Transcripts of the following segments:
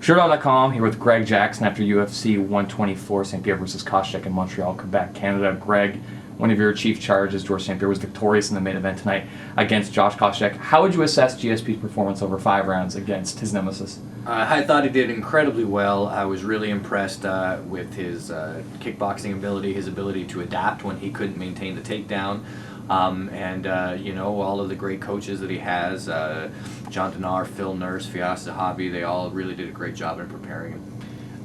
Showdown.com here with Greg Jackson after UFC 124, St. Pierre versus Koscheck in Montreal, Quebec, Canada. Greg, one of your chief charges, George St. Pierre, was victorious in the main event tonight against Josh Koscheck. How would you assess GSP's performance over 5 rounds against his nemesis? I thought he did incredibly well. I was really impressed with his kickboxing ability, his ability to adapt when he couldn't maintain the takedown. All of the great coaches that he has, John Denar, Phil Nurse, Firas Zahabi, they all really did a great job in preparing him.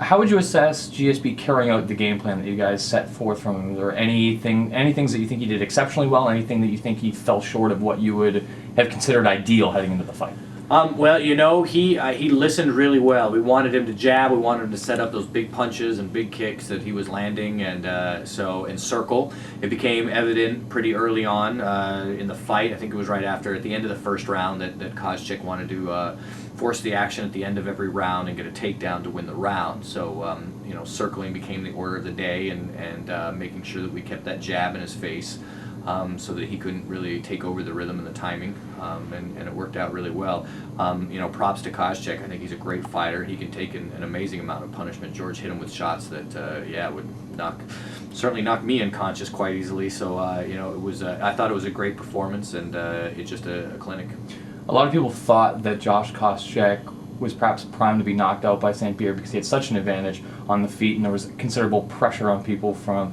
How would you assess GSP carrying out the game plan that you guys set forth from him? Is there any things that you think he did exceptionally well, anything that you think he fell short of what you would have considered ideal heading into the fight? He listened really well. We wanted him to jab. We wanted him to set up those big punches and big kicks that he was landing, and so in circle. It became evident pretty early on in the fight. I think it was right at the end of the first round that Koscheck wanted to force the action at the end of every round and get a takedown to win the round. So circling became the order of the day, and making sure that we kept that jab in his face. So that he couldn't really take over the rhythm and the timing, and it worked out really well. Props to Koscheck. I think he's a great fighter. He can take an amazing amount of punishment. George hit him with shots that would certainly knock me unconscious quite easily. So it was I thought it was a great performance, and it's just a clinic. A lot of people thought that Josh Koscheck was perhaps primed to be knocked out by St. Pierre because he had such an advantage on the feet, and there was considerable pressure on people from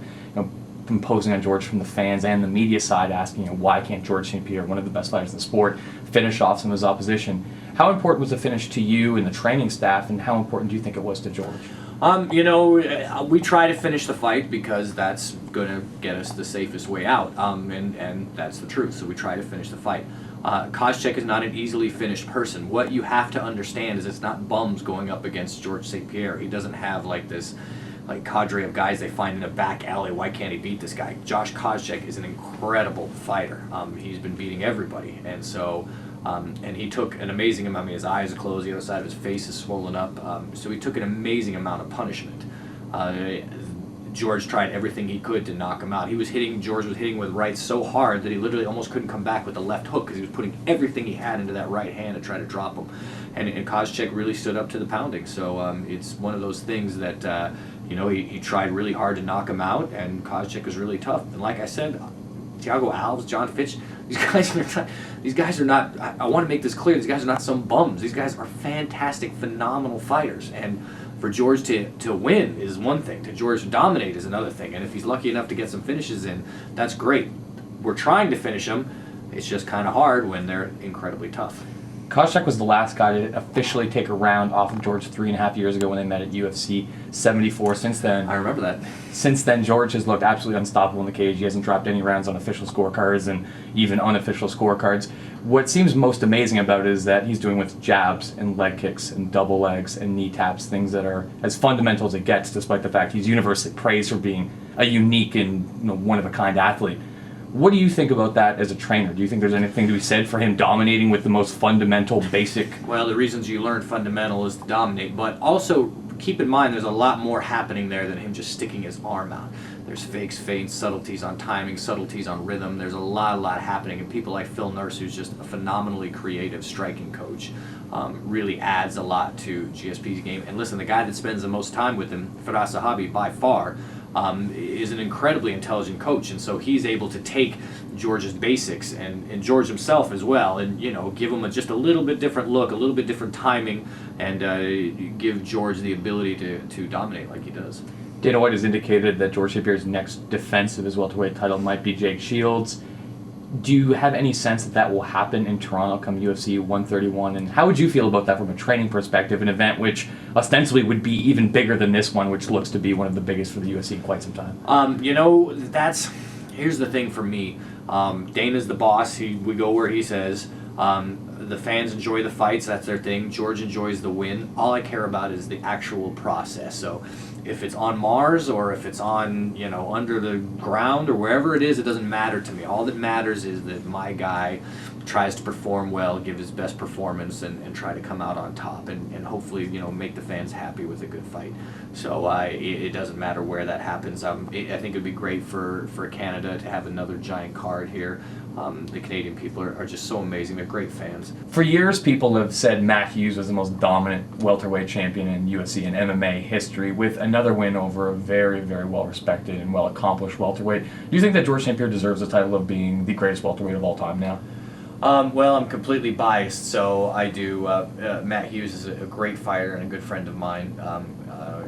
imposing on George from the fans and the media side, asking why can't George St. Pierre, one of the best fighters in the sport, finish off some of his opposition. How important was the finish to you and the training staff, and how important do you think it was to George? We try to finish the fight because that's going to get us the safest way out, and that's the truth. So we try to finish the fight. Koscheck is not an easily finished person. What you have to understand is it's not bums going up against George St. Pierre. He doesn't have this cadre of guys they find in a back alley. Why can't he beat this guy? Josh Koscheck is an incredible fighter. He's been beating everybody, and so and he took an amazing amount. His eyes are closed, the other side of his face is swollen up. So he took an amazing amount of punishment. George tried everything he could to knock him out. George was hitting with right so hard that he literally almost couldn't come back with the left hook because he was putting everything he had into that right hand to try to drop him. And Koscheck really stood up to the pounding. So it's one of those things that he tried really hard to knock him out, and Koscheck was really tough. And like I said, Thiago Alves, John Fitch, these guys are not. I want to make this clear. These guys are not some bums. These guys are fantastic, phenomenal fighters. And for George to win is one thing. To George to dominate is another thing. And if he's lucky enough to get some finishes in, that's great. We're trying to finish him. It's just kind of hard when they're incredibly tough. Koscheck was the last guy to officially take a round off of George 3.5 years ago when they met at UFC 74. Since then, I remember that. Since then, George has looked absolutely unstoppable in the cage. He hasn't dropped any rounds on official scorecards and even unofficial scorecards. What seems most amazing about it is that he's doing with jabs and leg kicks and double legs and knee taps, things that are as fundamental as it gets, despite the fact he's universally praised for being a unique and one-of-a-kind athlete. What do you think about that as a trainer? Do you think there's anything to be said for him dominating with the most fundamental, basic? Well, the reasons you learn fundamental is to dominate, but also keep in mind there's a lot more happening there than him just sticking his arm out. There's fakes, feints, subtleties on timing, subtleties on rhythm. There's a lot happening, and people like Phil Nurse, who's just a phenomenally creative striking coach, really adds a lot to GSP's game. And listen, the guy that spends the most time with him, Firas Zahabi, by far, is an incredibly intelligent coach, and so he's able to take George's basics and George himself as well, and give him just a little bit different look, a little bit different timing, and give George the ability to dominate like he does. Dana White has indicated that George St. Pierre's next defense of his welterweight title might be Jake Shields. Do you have any sense that will happen in Toronto come UFC 131? And how would you feel about that from a training perspective, an event which ostensibly would be even bigger than this one, which looks to be one of the biggest for the UFC in quite some time? Here's the thing for me. Dana's the boss. We go where he says. The fans enjoy the fights. That's their thing. George enjoys the win. All I care about is the actual process. So if it's on Mars or if it's on, under the ground or wherever it is, it doesn't matter to me. All that matters is that my guy tries to perform well, give his best performance, and try to come out on top, and hopefully, make the fans happy with a good fight. So it doesn't matter where that happens. I think it'd be great for Canada to have another giant card here. The Canadian people are just so amazing. They're great fans. For years, people have said Matt Hughes was the most dominant welterweight champion in UFC and MMA history, with another win over a very, very well-respected and well-accomplished welterweight. Do you think that George St. Pierre deserves the title of being the greatest welterweight of all time now? Well, I'm completely biased, so I do. Matt Hughes is a great fighter and a good friend of mine,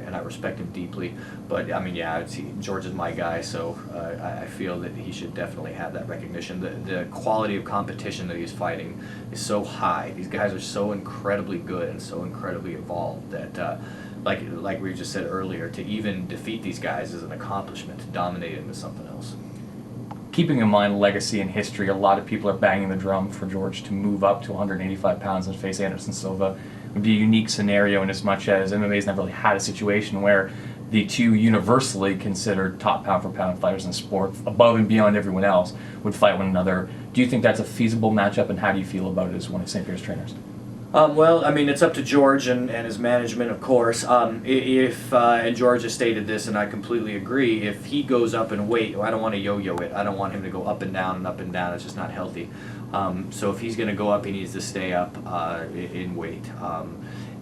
and I respect him deeply. But I mean, yeah, George is my guy, so I feel that he should definitely have that recognition. The quality of competition that he's fighting is so high. These guys are so incredibly good and so incredibly evolved that, like we just said earlier, to even defeat these guys is an accomplishment. To dominate them is something else. Keeping in mind legacy and history, a lot of people are banging the drum for George to move up to 185 pounds and face Anderson Silva. It would be a unique scenario in as much as MMA's never really had a situation where the two universally considered top pound-for-pound fighters in the sport, above and beyond everyone else, would fight one another. Do you think that's a feasible matchup, and how do you feel about it as one of St. Pierre's trainers? Well, I mean, it's up to George and his management, of course. And George has stated this, and I completely agree, if he goes up in weight, I don't want to yo-yo it. I don't want him to go up and down and up and down. It's just not healthy. So if he's going to go up, he needs to stay up in weight.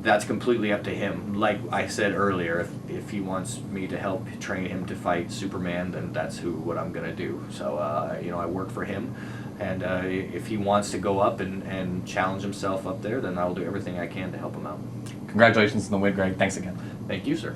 That's completely up to him. Like I said earlier, if he wants me to help train him to fight Superman, then that's what I'm going to do. So, I work for him. And if he wants to go up and challenge himself up there, then I'll do everything I can to help him out. Congratulations on the win, Greg. Thanks again. Thank you, sir.